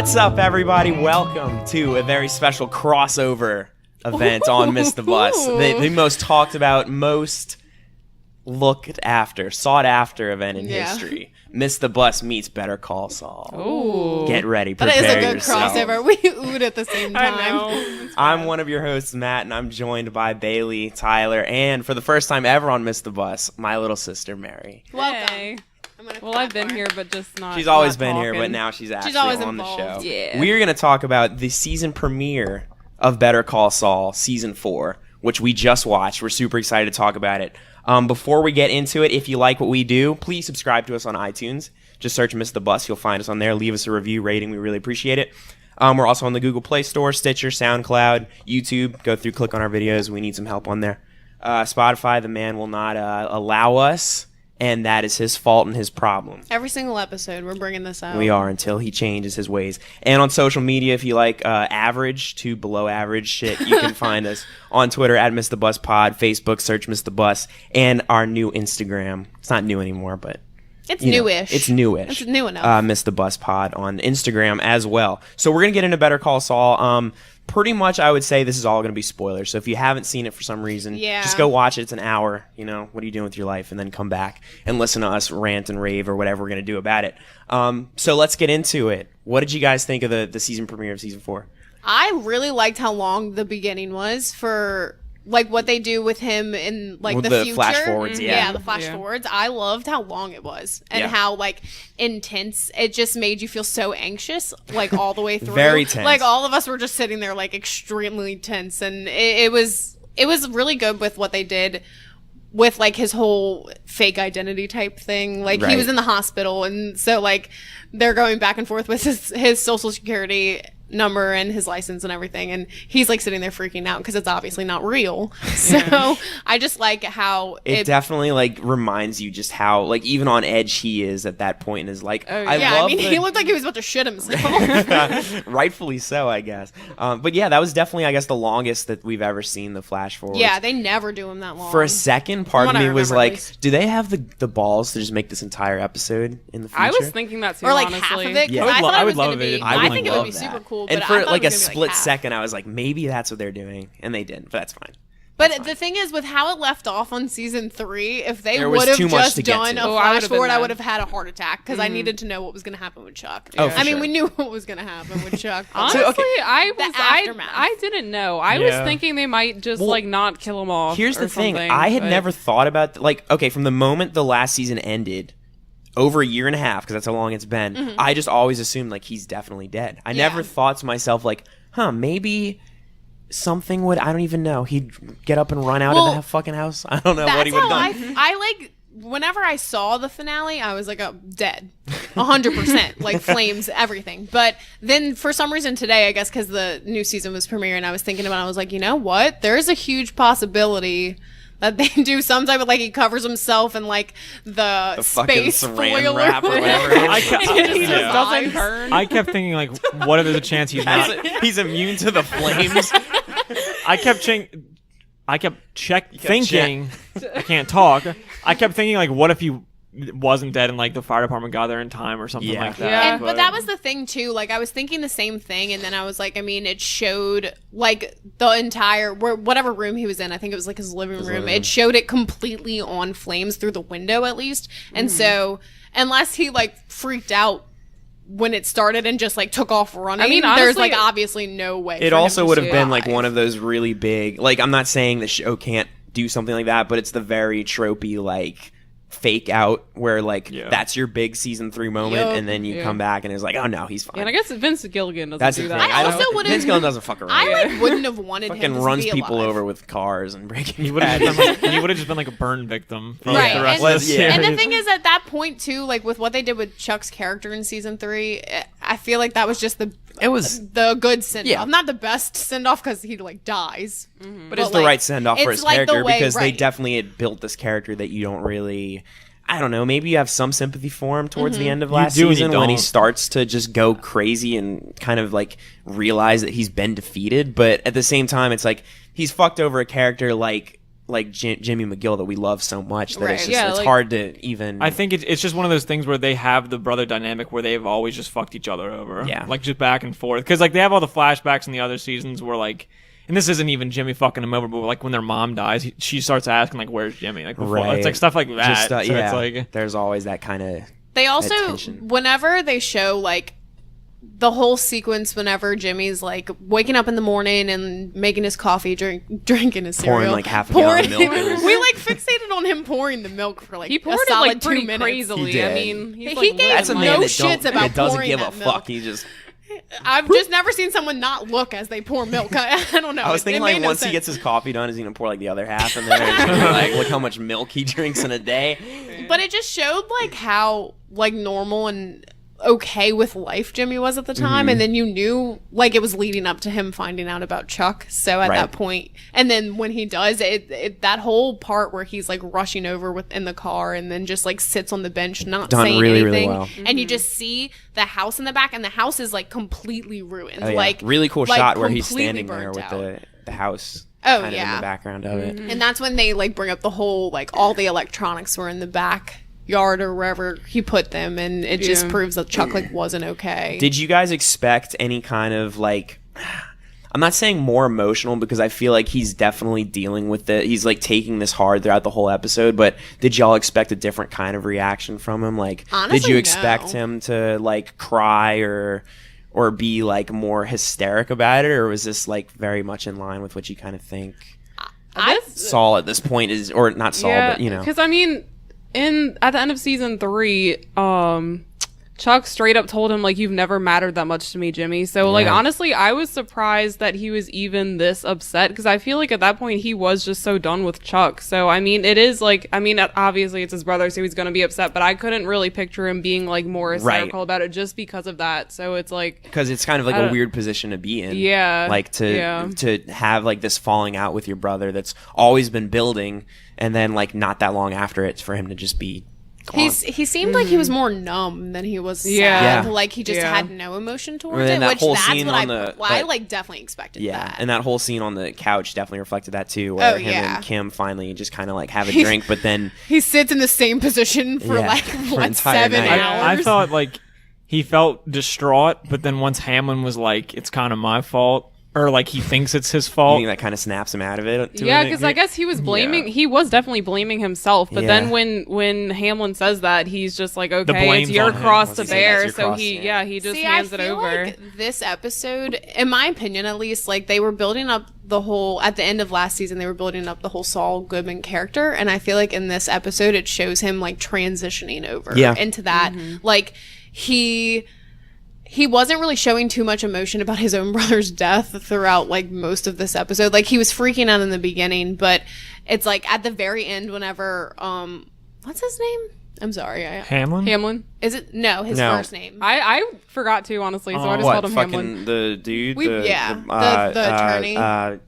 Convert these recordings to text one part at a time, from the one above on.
What's up, everybody? Welcome to a very special crossover event on Miss the Bus. The most talked about, most looked after, sought after event in history. Miss the Bus meets Better Call Saul. Ooh. Get ready, prepare yourself. That is a good yourself. crossover. We oohed at the same time. I know. I'm one of your hosts, Matt, and I'm joined by Bailey, Tyler, and for the first time ever on Miss the Bus, my little sister, Mary. Welcome. Hey. I'm Well, I've been here, but just not. She's always not been here, talking. but now she's actually always on the involved. show. Yeah. We're going to talk about the season premiere of Better Call Saul, Season 4, which we just watched. We're super excited to talk about it. Before we get into it, if you like what we do, please subscribe to us on iTunes. Just search Miss the Bus. You'll find us on there. Leave us a review rating. We really appreciate it. We're also on the Google Play Store, Stitcher, SoundCloud, YouTube. Go through, click on our videos. We need some help on there. Spotify, the man will not allow us, and that is his fault and his problem. Every single episode, we're bringing this out. We are, until he changes his ways. And on social media, if you like average to below average shit, you can find us on Twitter at Miss the Bus Pod, Facebook, search Miss the Bus, and our new Instagram. It's not new anymore, but It's you know, newish. it's newish. It's new enough. Miss the Bus Pod on Instagram as well. So we're going to get into Better Call Saul. Pretty much, I would say this is all going to be spoilers. So if you haven't seen it for some reason, just go watch it. It's an hour. You know, what are you doing with your life? And then come back and listen to us rant and rave or whatever we're going to do about it. So let's get into it. What did you guys think of the season premiere of Season 4? I really liked how long the beginning was for like what they do with him in like With the the future. flash forwards, yeah. the flash forwards. I loved how long it was and Yeah. how like intense. It just made you feel so anxious like all the way through. Very tense. Like all of us were just sitting there like extremely tense, and it was really good with what they did with like his whole fake identity type thing. Like Right. he was in the hospital, and so like they're going back and forth with his social security number and his license and everything, and he's like sitting there freaking out because it's obviously not real. So I just like how It definitely like reminds you just how like even on edge he is at that point in his like. Oh, I yeah, love I mean, the- he looked like he was about to shit himself. Rightfully so, I guess. But yeah, that was definitely, I guess, the longest that we've ever seen the flash forwards. Yeah, they never do him that long. For a second, part of From what me I was remember, at like, least. do they have the balls to just make this entire episode in the future? I was thinking that too. or like honestly. half of it. 'Cause Yeah. I thought I it would was love gonna it. be. I I would think it would love be that. super cool. And but for I thought like it a was gonna be, split half. second, I was like, maybe that's what they're doing, and they didn't. But that's fine. But the thing is, with how it left off on season 3, if they There was would have too much just to get done to. a Oh, I flash would've been forward, I mad. would have had a heart attack because I needed to know what was going to happen with Chuck. Oh, for I mean, sure. we knew what was going to happen with Chuck. but- Honestly, aftermath. I didn't know. I was Yeah. thinking they might just Well, like not kill him off. Here's or the thing. something, I had but- never thought about, like, okay, from the moment the last season ended, over a year and a half, because that's how long it's been, I just always assumed, like, he's definitely dead. I never thought to myself, like, maybe something would, I don't even know, he'd get up and run out of Well, the fucking house. I don't know what That's he would how have done. I like, whenever I saw the finale, I was like, oh, dead. 100%. Like, flames, everything. But then, for some reason today, I guess because the new season was premiering, I was thinking about it, I was like, you know what? There's a huge possibility that they do some type of, like, he covers himself in, like, the fucking space saran foil wrap or whatever. I And kept, he just yeah. doesn't turn. I kept thinking, like, what if there's a chance he's not? He's immune to the flames. I kept thinking. I can't talk. I kept thinking, like, what if he wasn't dead and like the fire department got there in time or something Yeah. like that? Yeah. But that was the thing too. Like I was thinking the same thing, and then I was like, I mean, it showed like the entire whatever room he was in. I think it was like his living room. It showed it completely on flames through the window, at least. And so, unless he like freaked out when it started and just like took off running, I mean, there's honestly, like obviously no way. It for him also to would have been like survive. one of those really big, like, I'm not saying the show can't do something like that, but it's the very tropey, like, fake out where like that's your big season 3 moment, Yup. and then you come back and it's like, oh no, he's fine. And I guess Vince Gilligan doesn't That's do the that. thing. I don't also think- would've- Vince Gilligan doesn't fuck around. I like wouldn't have wanted him fucking to runs be people alive. over with cars and breaking He would have just been like a burn victim for Right, the rest and- of the yeah. series. And the thing is, at that point too, like with what they did with Chuck's character in season 3, I feel like that was just the good send off. Yeah. Not the best send off because he like dies, but it's the like, right send off for it's his like the character way- because they right. definitely had built this character that you don't really. I don't know. Maybe you have some sympathy for him towards the end of last do and you season when he don't. starts to just go crazy and kind of like realize that he's been defeated. But at the same time, it's like he's fucked over a character like like Jimmy McGill that we love so much that it's Right. just Yeah, it's like- hard to even. I think it's just one of those things where they have the brother dynamic where they've always just fucked each other over. Yeah. Like just back and forth. Because like they have all the flashbacks in the other seasons where like, and this isn't even Jimmy fucking him over, but like when their mom dies, she starts asking like, "Where's Jimmy?" Like before, Right. it's like stuff like that. just So yeah. it's like There's always that kind of. They also, attention. whenever they show like the whole sequence, whenever Jimmy's like waking up in the morning and making his coffee, drinking his cereal, Pouring, like, half a gallon of milk in his- we like fixated on him pouring the milk for like He poured a it solid like 2 pretty minutes. crazily. He I did. mean, he's, He like, gave losing That's a it. man no that shits don't, about that doesn't pouring give a that milk. fuck. He just. I've just never seen someone not look as they pour milk. I don't know. I was It thinking made like no once he sense. gets his coffee done, is he gonna pour like the other half in there? Like look how much milk he drinks in a day. But it just showed like how like normal and okay with life Jimmy was at the Mm-hmm. time, and then you knew like it was leading up to him finding out about Chuck. So at Right. that point, and then when he does it, that whole part where he's like rushing over in the car and then just like sits on the bench not Done saying really, really anything, well. and you just see the house in the back, and the house is like completely ruined. Oh, yeah. Like really cool like, shot where he's completely standing there burnt with out. the house. Oh, kind of in yeah. the background of it. And that's when they like bring up the whole like all the electronics were in the backyard or wherever he put them, and it just Yeah. proves that Chuck like wasn't okay. Did you guys expect any kind of like? I'm not saying more emotional because I feel like he's definitely dealing with it. He's like taking this hard throughout the whole episode. But did y'all expect a different kind of reaction from him? Like, did Honestly, you expect no. him to like cry or be like more hysteric about it, or was this like very much in line with what you kind of think Saul at this point is, or not Saul, but you know, because I mean, at the end of season 3, Chuck straight up told him like, "You've never mattered that much to me, Jimmy." So like, Yeah. honestly, I was surprised that he was even this upset, because I feel like at that point he was just so done with Chuck. So I mean, it is like, I mean, obviously it's his brother, so he's gonna be upset, but I couldn't really picture him being like more hysterical about it just because of that. So it's like, because it's kind of like I a don't- weird position to be in. Yeah, like yeah. to have like this falling out with your brother that's always been building, and then like not that long after it's for him to just be gone. He seemed like he was more numb than he was sad. Yeah. Yeah. Like he just Yeah. had no emotion towards And then it, that which whole that's scene what on I the- I that- like definitely expected Yeah, that. and that whole scene on the couch definitely reflected that too, where Oh, him yeah. and Kim finally just kind of like have a drink, but then He sits in the same position for Yeah, like for what, entire 7 night. hours. I thought like he felt distraught, but then once Hamlin was like, "It's kind of my fault," or like he thinks it's his I fault. think that kind of snaps him out of it. To yeah, a because I degree. guess he was blaming. He was definitely blaming himself. But Yeah. then when Hamlin says that, he's just like, okay, blame's it's your on him. cross Once to he said bear. that's So your cross, he, yeah. he just See, hands I it feel over. like this episode, in my opinion at least, like they were building up the whole, at the end of last season, they were building up the whole Saul Goodman character. And I feel like in this episode, it shows him like transitioning over Yeah. into that. Like he wasn't really showing too much emotion about his own brother's death throughout like most of this episode. Like he was freaking out in the beginning, but it's like at the very end whenever what's his name? I'm sorry. Hamlin. Hamlin. Is it no, his No. first name. I forgot to, honestly, so I just what called him fucking Hamlin. the dude? We- yeah, the attorney.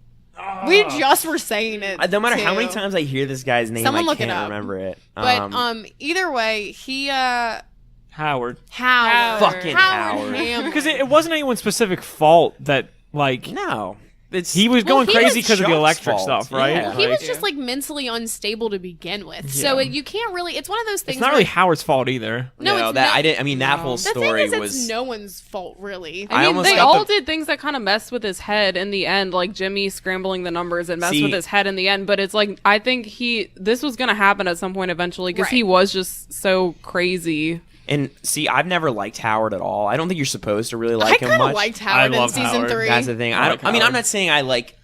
We just were saying it. No matter how too. many times I hear this guy's name, Someone I look it can't up. remember it. But either way, he Howard. Howard. Fucking Howard. Hamlin. Because it wasn't anyone's specific fault that like no, it's he was Well, going he crazy was because of the Chuck's electric fault. stuff, right? Yeah. he was Yeah. just like mentally unstable to begin with. So Yeah. you can't really. It's one of those things. It's not where- really Howard's fault either. No, no, it's that not. I didn't. I mean, that whole The thing story is, it's was no one's fault, really. I I mean, almost they got all the- did things that kind of messed with his head in the end, like Jimmy scrambling the numbers and messed See- with his head in the end. But it's like, I think this was going to happen at some point eventually, because he Right. was just so crazy. And see, I've never liked Howard at all. I don't think you're supposed to really I like him kind of much. liked Howard I in love season Howard. 3. That's the thing. I I like don't. I mean, I'm Howard. not saying I like.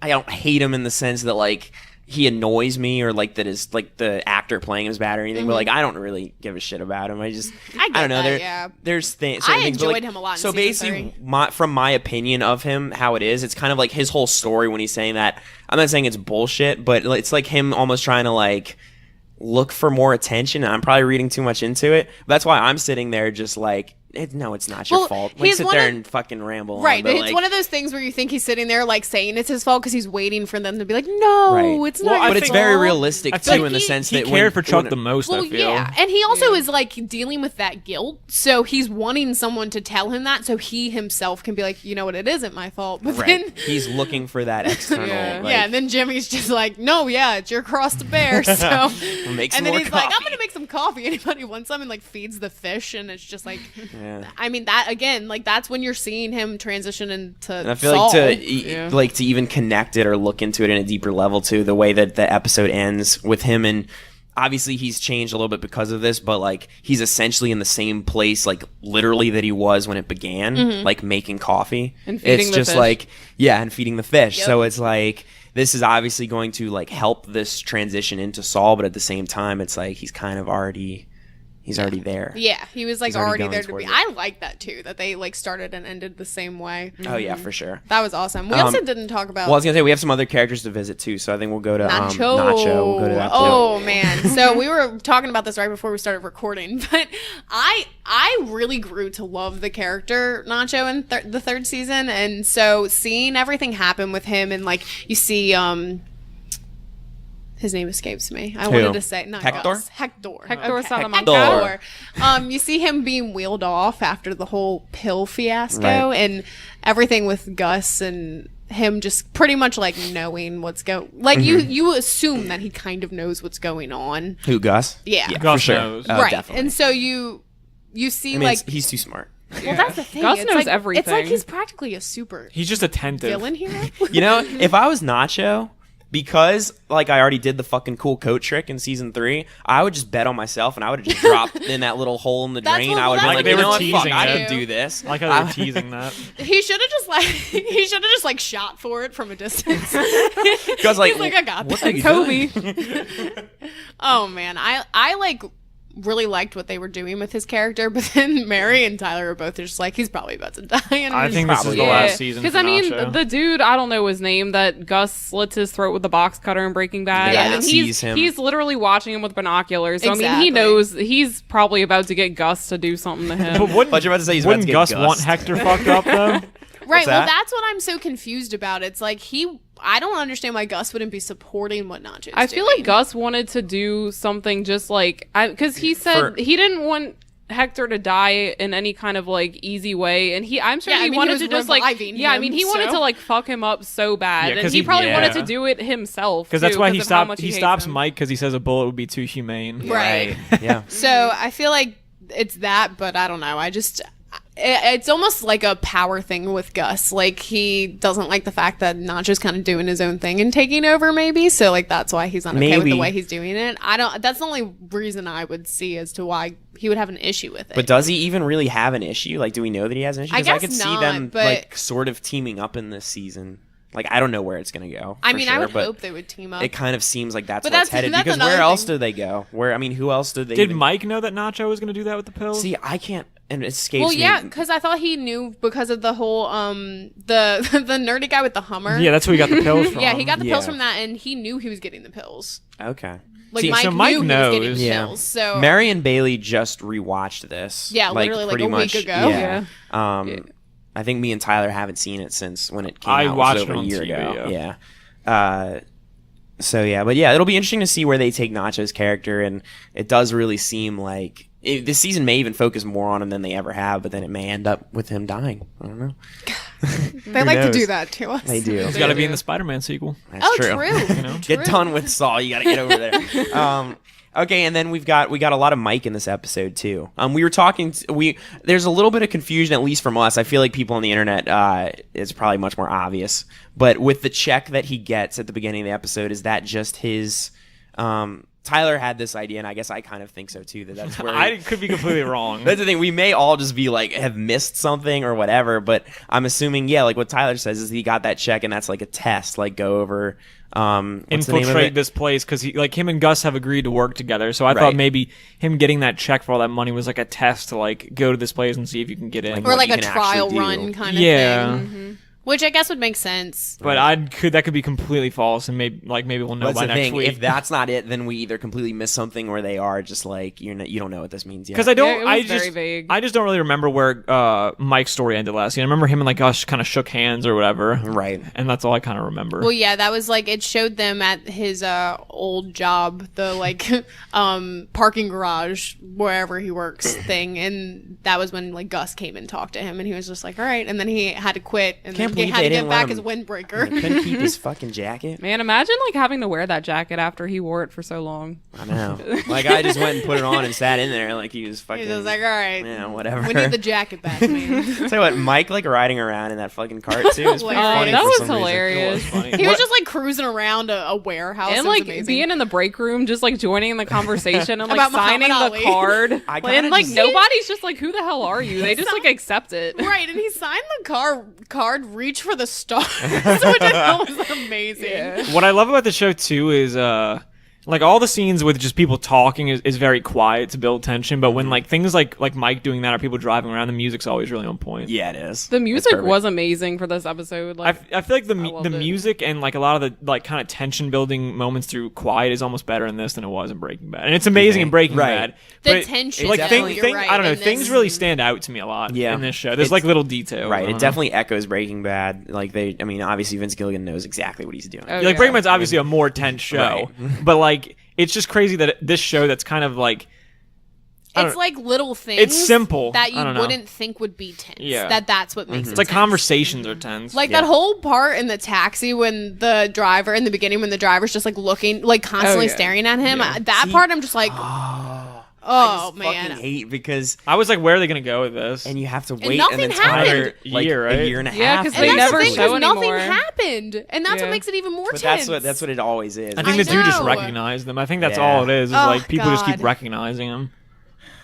I don't hate him in the sense that like he annoys me or like that is like the actor playing him is bad or anything. But like I don't really give a shit about him. I get don't know. that, yeah. There's things. I things, but, enjoyed like, him a lot in So season basically, 3. from my opinion of him, how it is, it's kind of like his whole story when he's saying that. I'm not saying it's bullshit, but it's like him almost trying to like look for more attention. And I'm probably reading too much into it. That's why I'm sitting there just like no, it's not your Well, fault. Like, he's sit one there of- and fucking ramble on. Right, but, it's like, one of those things where you think he's sitting there like saying it's his fault because he's waiting for them to be like, no, Right. it's Well, not. I your but it's fault. very realistic I feel too, like in the he- sense He that cared for Chuck when- the most, Well, I feel. yeah, and he also is like dealing with that guilt, so he's wanting someone to tell him that, so he himself can be like, you know what, it isn't my fault. But Right. then, He's looking for that external. Yeah. like, yeah, and then Jimmy's just like, no, yeah, it's your cross to bear. So, Make and some then more he's like, I'm coffee. gonna make some coffee. Anybody wants some? And like feeds the fish, and it's just like, Yeah. I mean, that again, like that's when you're seeing him transition into. And I feel Saul. like to even connect it or look into it in a deeper level too, the way that the episode ends with him, and obviously he's changed a little bit because of this, but like he's essentially in the same place, like literally that he was when it began, like making coffee. And feeding it's the just fish. like and feeding the fish. Yep. So it's like this is obviously going to like help this transition into Saul, but at the same time, it's like he's kind of already there. Yeah, he was like He's already already going there to towards be. it. I like that too, that they like started and ended the same way. Oh yeah, for sure. That was awesome. We also didn't talk about Well, I was gonna say we have some other characters to visit too, so I think we'll go to Nacho. Nacho. We'll go to that. too. Oh man! So we were talking about this right before we started recording, but I really grew to love the character Nacho in the third season, and so seeing everything happen with him, and like you see, his name escapes me. I wanted to say not Hector? Gus. Hector. Hector Salamanca. Hector. You see him being wheeled off after the whole pill fiasco Right. and everything with Gus and him just pretty much like knowing what's going. Like you assume that he kind of knows what's going on. Who, Gus? Yeah. for Gus sure. knows. Right. Definitely. And so you see I mean, like he's too smart. well that's the thing. Gus It's knows like, It's everything. like he's practically a super He's just attentive. villain hero. You know, if I was Nacho, because like I already did the fucking cool coat trick in season 3, I would just bet on myself and I would have just dropped in that little hole in the That's drain. what- I would have that's been like, what you they know were what, fuck, teasing I it. can do this. I like how they're teasing that. He should have just like shot for it from a distance. Because like, He's like, I got what that. are you Kobe. doing? Oh man, I like really liked what they were doing with his character, but then Mary and Tyler are both just like he's probably about to die. And I think this is Probably. the Yeah. last season. Because for I mean, Nacho. the dude, I don't know his name, that Gus slits his throat with the box cutter in Breaking Bad. Yeah, I mean, sees he's him. he's literally watching him with binoculars. So I mean, Exactly. he knows he's probably about to get Gus to do something to him. But wouldn't, But you're about to say he's about to wouldn't get Gus Gus. want Hector fucked up though? right, well that? that's what I'm so confused about. It's like I don't understand why Gus wouldn't be supporting what Nacho's I feel doing. like Gus wanted to do something just like because he said For- he didn't want Hector to die in any kind of like easy way, and I'm sure Yeah, I he mean, he wanted was to just like reviving I him, mean he wanted so- to like fuck him up so bad, Yeah, and 'cause he he- probably yeah. wanted to do it himself Because that's too, why he 'cause of how stops. much He hates stops him. Mike because he says a bullet would be too humane. Right. Yeah. So I feel like it's that, but I don't know. It's almost like a power thing with Gus. Like he doesn't like the fact that Nacho's kind of doing his own thing and taking over, maybe. So like that's why he's not okay with Maybe. the way he's doing it. That's the only reason I would see as to why he would have an issue with it. But does he even really have an issue? Like, do we know that he has an issue? I 'Cause I guess could see not, them but- like sort of teaming up in this season. Like, I don't know where it's gonna go. I for mean, sure, I would but hope they would team up. it kind of seems like that's But where it's that's- headed. that's Because another where else thing. do they go? Where, I mean, who else did they? Did even... Mike know that Nacho was going to do that with the pills? See, I can't, and it escapes Well, me. yeah, because I thought he knew because of the whole the the nerdy guy with the Hummer. Yeah, that's where he got the pills from. Yeah, he got the pills Yeah. from that, and he knew he was getting the pills. Okay. Like See, Mike, so Mike knew he was knows. getting Yeah. pills. So Mary and Bailey just rewatched this. Yeah, literally, like, pretty a week much, ago. Yeah. I think me and Tyler haven't seen it since when it came I out. watched It was it over on a year TV, ago. yeah. So yeah, but yeah, it'll be interesting to see where they take Nacho's character, and it does really seem like this season may even focus more on him than they ever have, but then it may end up with him dying. I don't know. they like to knows? do that to us. They do. He's got to be in the Spider-Man sequel. That's Oh, true. true. Get done with Saul. You got to get over there. Okay, and then we got a lot of Mike in this episode too. We were talking. There's a little bit of confusion, at least from us. I feel like people on the internet, it's probably much more obvious. But with the check that he gets at the beginning of the episode, is that just his? Tyler had this idea, and I guess I kind of think so too. That's where I could be completely wrong. That's the thing. We may all just be like have missed something or whatever, but I'm assuming, yeah, like what Tyler says is he got that check, and that's like a test, like go over. What's the name of Infiltrate it? this place because him and Gus have agreed to work together. So I Right. thought maybe him getting that check for all that money was like a test to like go to this place and see if you can get in. Like, Or what like you a can trial actually do. run kind of Yeah. thing. Which I guess would make sense. But that could be completely false, and maybe we'll know That's by the next thing. week. If that's not it, then we either completely miss something, or they are just like you don't know what this means yet. Because I don't, Yeah, it was very vague. I just don't really remember where Mike's story ended last season. I remember him and like us kind of shook hands or whatever, right? and that's all I kind of remember. Well, yeah, that was like it showed them at his old job, the like parking garage wherever he works thing, and that was when like Gus came and talked to him, and he was just like, "All right," and then he had to quit, and Can't then he believe had they to didn't get let back him- his windbreaker. Couldn't keep his fucking jacket. Man, imagine like having to wear that jacket after he wore it for so long. I know. Like I just went and put it on and sat in there like he was fucking. He's just like, "All right, yeah, whatever. we need the jacket back, man." Tell you what, Mike like riding around in that fucking cart too is pretty Oh, funny. that for was some reason. hilarious. Funny. He was just like cruising around a warehouse. It And was like amazing. being in the break room, just like joining the conversation and like About signing Muhammad the Ali. card. I kinda And like just- nobody's just like, who the hell are you? They just like accept it. Right, and he signed the card, reach for the stars, which I thought was amazing. What I love about the show too is like all the scenes with just people talking is very quiet to build tension, but when like things like Mike doing that or people driving around, the music's always really on point. Yeah, it is. The It's music perfect. was amazing for this episode. Like, I feel like the loved it. music and like a lot of the like kind of tension building moments through quiet is almost better in this than it was in Breaking Bad, and it's amazing in Breaking Right. Bad. The but it- tension, like definitely, you're right, I don't know, in things this- really stand out to me a lot. Yeah. In this show, there's It's- like little details. Right, I it don't know. definitely echoes Breaking Bad. Like I mean, obviously Vince Gilligan knows exactly what he's doing. Oh, Like yeah. Breaking Bad's obviously a more tense show, but like it's just crazy that this show that's kind of like I It's don't- like little things. It's simple. that I you don't know. wouldn't think would be tense. Yeah. That's what makes it. it's like tense. conversations are tense. Like Yeah. that whole part in the taxi when the driver in the beginning when the driver's just like looking like constantly yeah. staring at him. Yeah. That See- part I'm just like, I oh just man. fucking hate because I was like, where are they gonna go with this? and you have to wait nothing an entire happened. like, Year, right? a year and a Yeah, half. 'cause And they that's never the thing, show 'cause nothing anymore. happened, and that's Yeah. what makes it even more But tense. that's what it always is. I think I the dude just know. recognized them. I think that's Yeah. all it is. Oh, Like people just keep God. recognizing him.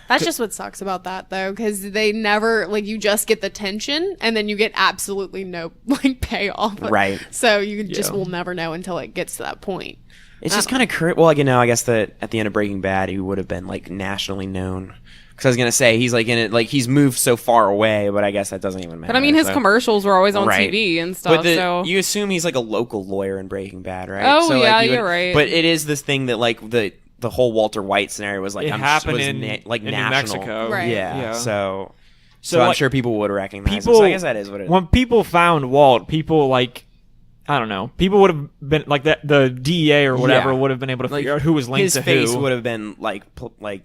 That's just what sucks about that though, because they never like you just get the tension and then you get absolutely no like payoff. Right. So you just Yeah. will never know until it gets to that point. It's just kind of well, like, I guess that at the end of Breaking Bad, he would have been like nationally known. Because I was gonna say he's like in it, like he's moved so far away, but I guess that doesn't even matter. but I mean, his so. commercials were always on Right. TV and stuff. But So you assume he's like a local lawyer in Breaking Bad, right? Oh, So, like, yeah, you you're right. But it is this thing that like the whole Walter White scenario was like It I'm happened was in like New national. Mexico. Right. Yeah. Yeah. So So, I'm like, sure people would recognize him. People, So I guess that is what it is. When people found Walt, people like, I don't know, people would have been like that. The DEA or whatever Yeah. would have been able to Like, figure out who was linked his to face who. would have been like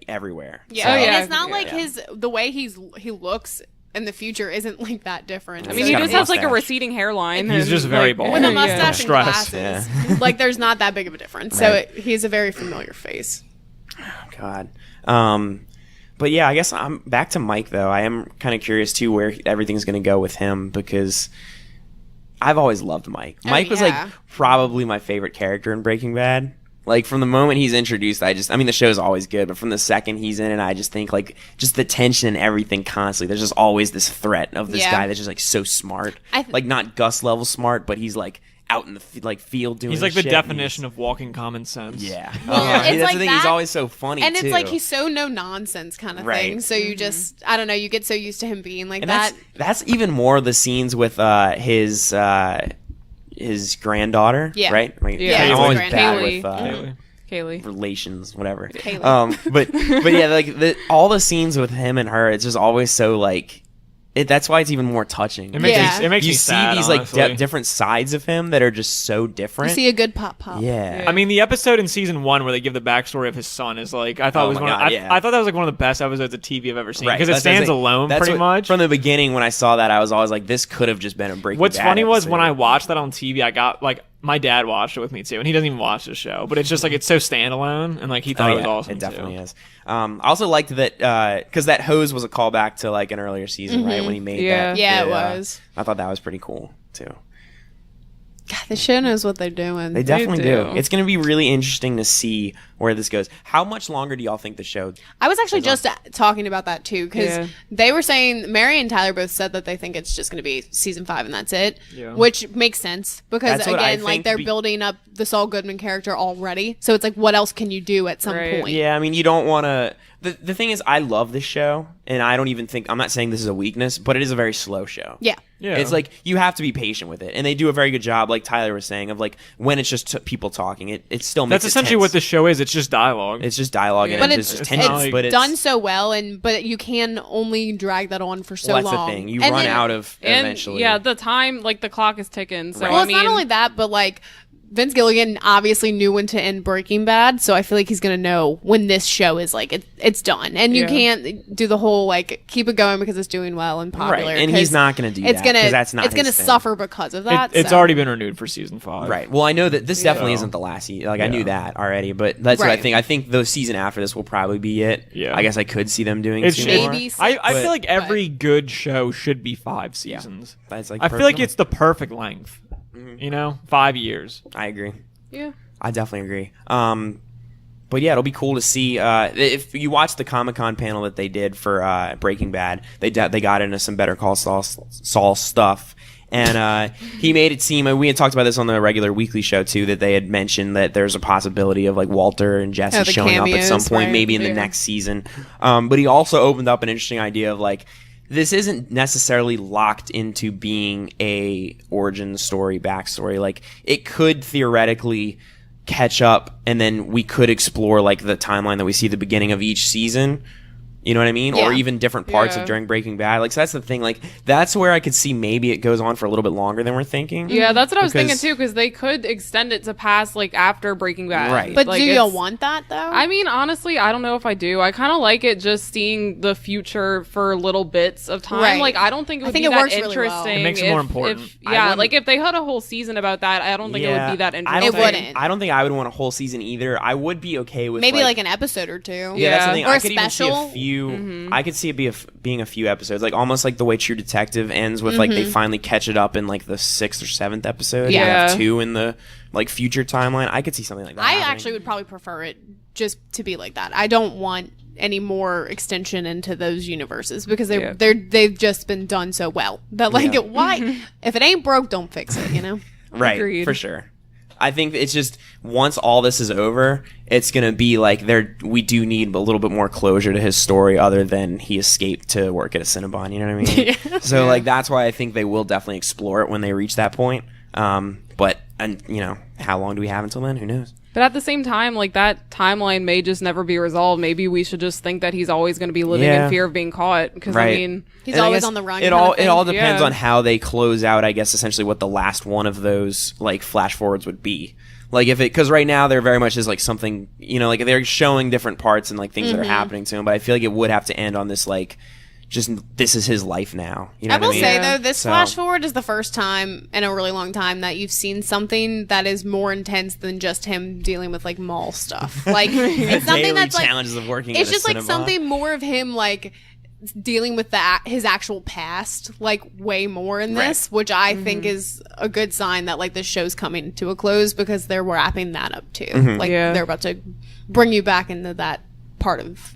everywhere. Yeah, So- Oh, and yeah. it's not like Yeah. the way he looks in the future isn't like that different. I He's mean, he got a just has like a mustache. receding hairline. He's and, just very like, bald. with a Yeah. mustache and Stress. glasses. Like there's not that big of a difference. So Right. he's a very familiar face. God. But yeah, I guess I'm back to Mike though. I am kind of curious too where everything's going to go with him because I've always loved Mike. Oh, Mike was yeah. like probably my favorite character in Breaking Bad. Like from the moment he's introduced, I mean the show's always good, but from the second he's in it, I just think like just the tension and everything constantly. There's just always this threat of this Yeah. guy that's just like so smart. I like not Gus level smart, but he's like out in the field doing He's like the shit, and definition of walking common sense. Yeah. Well, that's it's like the thing. He's that, always so funny And too. it's like he's so no nonsense kind of thing. Right. So you just I don't know, you get so used to him being like And that. that's even more the scenes with his granddaughter, Yeah. right? Like, Yeah, I'm his always granddaughter. bad Kaylee. with Kaylee. Kaylee. relations, whatever. Kaylee. But yeah, like all the scenes with him and her, it's just always so like. That's why it's even more touching. It makes Yeah. me, it makes you me see sad, these like honestly. different sides of him that are just so You different. see a good pop. Yeah. I mean, the episode in season 1 where they give the backstory of his son is like I thought Oh was my one. God, Of, yeah. I thought that was like one of the best episodes of TV I've ever seen Right. because it That's- stands that's- alone that's pretty what- much. From the beginning, when I saw that, I was always like, "This could have just been a Breaking What's Bad funny was when I episode. watched that on TV, I got like my dad watched it with me too, and he doesn't even watch the show, but it's just like it's so standalone, and like he thought Oh, it was yeah, awesome. It definitely too. is. I also liked that because that hose was a callback to like an earlier season, right? When he made Yeah. that. Yeah, it the, was. I thought that was pretty cool too. God, the show knows what they're doing. They definitely do. do. It's going to be really interesting to see where this goes. How much longer do y'all think the show? I was actually just talking about that too because Yeah. they were saying Mary and Tyler both said that they think it's just going to be season 5 and that's it, Yeah. which makes sense because That's what I again, like think they're building up the Saul Goodman character already, so it's like what else can you do at some Right. point? Yeah, I mean, you don't want to. The thing is, I love this show, and I don't even think I'm not saying this is a weakness, but it is a very slow show. Yeah. Yeah. It's like you have to be patient with it, and they do a very good job, like Tyler was saying, of like when it's just people talking, it still makes That's essentially what the show is. It's just dialogue. It's just dialogue, Yeah. and But it's it's, just tension. not like- But it's done so well, but you can only drag that on for so well, that's long. the thing. You And run then- out of And eventually. yeah, the time, like the clock is ticking. So Right. Well, I it's mean, not only that, but like Vince Gilligan obviously knew when to end Breaking Bad, so I feel like he's gonna know when this show is like it's done, and you Yeah. can't do the whole like keep it going because it's doing well and popular. Right, and he's 'cause not gonna do it's that, gonna 'cause that's not it's gonna his thing. suffer because of that. It's so. already been renewed for season 5. Right. Well, I know that this definitely Yeah. isn't the last season. Like I knew Yeah. that already, but that's what I Right. think. I think the season after this will probably be it. Yeah. I guess I could see them doing It's two Maybe more. six, I feel like but- every good show should be 5 seasons. That's like I feel perfect like it's the perfect length. You know, 5 years. I agree. yeah. I definitely agree. But yeah, it'll be cool to see. If you watch the Comic-Con panel that they did for Breaking Bad, they got into some Better Call Saul stuff. And he made it seem, and we had talked about this on the regular weekly show too, that they had mentioned that there's a possibility of like Walter and Jesse Oh, the showing up at some cameos, point, right, maybe in the yeah. next season. But he also opened up an interesting idea of like, this isn't necessarily locked into being a origin story, backstory. Like it could theoretically catch up, and then we could explore like the timeline that we see at the beginning of each season. You know what I mean? Yeah. Or even different parts Yeah. of during Breaking Bad. Like, so that's the thing. Like, that's where I could see maybe it goes on for a little bit longer than we're thinking. Yeah, that's what I was thinking Because- too, because they could extend it to past like after Breaking Bad. Right. But Like, do you it's- want that though? I mean, honestly, I don't know if I do. I kind of like it just seeing the future for little bits of time. Right. Like, I don't think it I would think be it that works really well. interesting. It makes it more important. I Yeah, wouldn't- like if they had a whole season about that, I don't think it would be that I interesting. don't It think, wouldn't. I don't think I would want a whole season either. I would be okay with Maybe like an episode or two. Yeah, that's the Yeah. thing. Or I a could even see a special. few. I could see it being a few episodes, like almost like the way True Detective ends with like they finally catch it up in like the 6th or 7th episode. Yeah. You have Yeah. 2 in the like future timeline. I could see something like that. I happening. actually would probably prefer it just to be like that. I don't want any more extension into those universes because Yeah. they've just been done so well that like Yeah. why if it ain't broke, don't fix it. You know. Right, Agreed. for sure. I think it's just once all this is over, it's gonna be like we do need a little bit more closure to his story, other than he escaped to work at a Cinnabon. You know what I mean? So like that's why I think they will definitely explore it when they reach that point. But you know, how long do we have until then? Who knows? But at the same time, like that timeline may just never be resolved. Maybe we should just think that he's always going to be living Yeah. in fear of being caught. Because Right. I mean, He's And I always guess on the run. It kind all of thing. it all depends Yeah. on how they close out. I guess essentially what the last one of those like flash forwards would be. Like if it, because right now they're very much as like something, you know, like they're showing different parts and like things that are happening to him. But I feel like it would have to end on this like, just this is his life now. You know I what I will mean? say Yeah. though, this So- flash forward is the first time in a really long time that you've seen something that is more intense than just him dealing with like mall stuff. Like it's something Daily that's like challenges of working. it's at a just like Cinnabon. something more of him like dealing with his actual past like way more in this, which I think is a good sign that like this show's coming to a close because they're wrapping that up too. Like Yeah. they're about to bring you back into that part of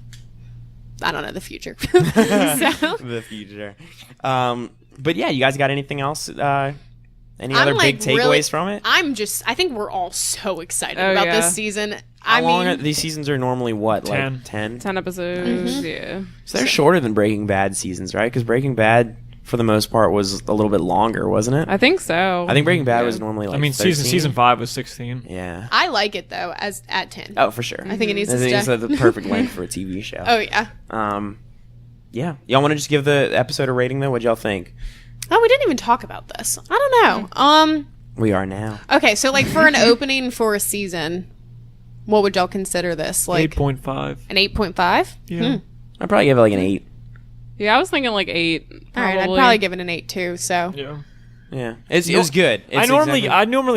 I don't know, the future. So the future. But yeah, you guys got anything else? Any other big takeaways really- from it? I think we're all so excited Oh, about yeah. this season. How I long mean, are, these seasons are normally what, 10. like 10? 10 episodes. Yeah. So they're shorter than Breaking Bad seasons, right? Because Breaking Bad, for the most part, was a little bit longer, wasn't it? I think so. I think Breaking Bad Yeah. was normally like I mean, 13. season 5 was 16. Yeah. I like it though as at 10. Oh, for sure. I think it needs I to think stay. it's the perfect length for a TV show. Oh yeah. Yeah. Y'all want to just give the episode a rating though? What'd y'all think? Oh, we didn't even talk about this. I don't know. We are now. Okay, so like for an opening for a season, what would y'all consider this? Like 8.5. an 8.5? Yeah. I'd probably give it like an 8. Yeah, I was thinking like 8. All right, I'd probably give it an 8 too. So Yeah. Yeah. It was good. It's I normally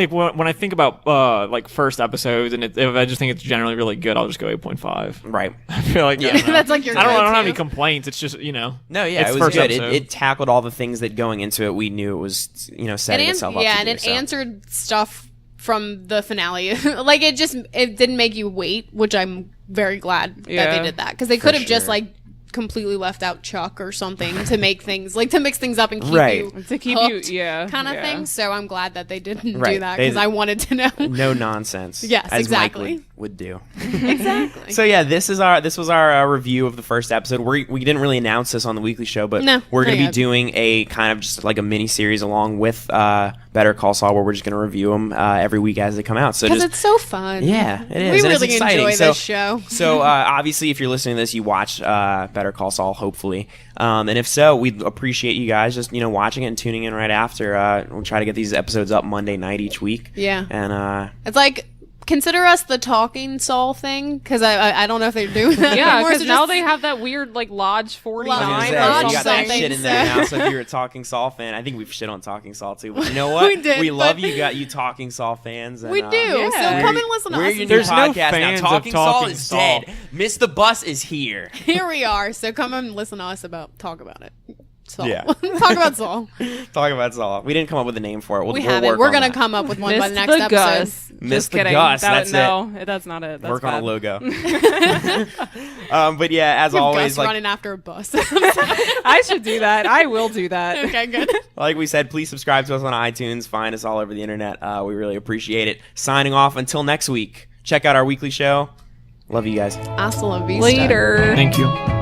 exactly- when I think about like first episodes and if I just think it's generally really good, I'll just go 8.5. Right. I feel like I don't know. That's like your I don't have go-to. any complaints. It's just No, yeah, it's it was first good. episode. It tackled all the things that going into it we knew it was, you know, setting itself up. yeah, to and do, it so. answered stuff from the finale. Like it didn't make you wait, which I'm very glad that Yeah. they did that because they could have just sure. like completely left out Chuck or something to make things like to mix things up and keep Right. you To keep hooked you, yeah. kind of yeah. thing. So I'm glad that they didn't do Right. that They- because I wanted to know. No nonsense. Yes, as exactly. Mike would do. Exactly. So yeah, this was our review of the first episode. We didn't really announce this on the weekly show, but No, we're going to not be yet. doing a kind of just like a mini series along with Better Call Saul, where we're just going to review them every week as they come out. So Because just it's so fun. yeah, it is. We and it's really exciting. enjoy So- this show. So obviously, if you're listening to this, you watch Better Call Saul, hopefully, and if so, we'd appreciate you guys just watching it and tuning in right after. We'll try to get these episodes up Monday night each week. Yeah. And It's like, consider us the Talking Saul thing, because I don't know if they're doing that Yeah, anymore, because so now just- they have that weird like Lodge 49 I was gonna Nine say, or Lodge you got that something. shit in there now. So if you're a Talking Saul fan, I think we've shit on Talking Saul too. But you know what? We did, love but- you. Got you Talking Saul fans. And, We do. Yeah. So come and listen to We're us. your new There's no podcast now. fans of Talking Saul Talking is Saul. dead. Miss the Bus is here. Here we are. So come and listen to us talk about it. Saul. Yeah. Talk about Saul. Talk about Saul. We didn't come up with a name for it. We'll We work haven't. We're on going to that. come up with one by the Missed next the episode. Gus. Missed Just the kidding. Gus, That- that's it. no, that's not it. That's Work on a bad. logo. But yeah, as always, Gus like running after a bus. I should do that. I will do that. Okay, good. like we said, please subscribe to us on iTunes. Find us all over the internet. We really appreciate it. Signing off until next week. Check out our weekly show. Love you guys. Hasta la vista. Later. Thank you.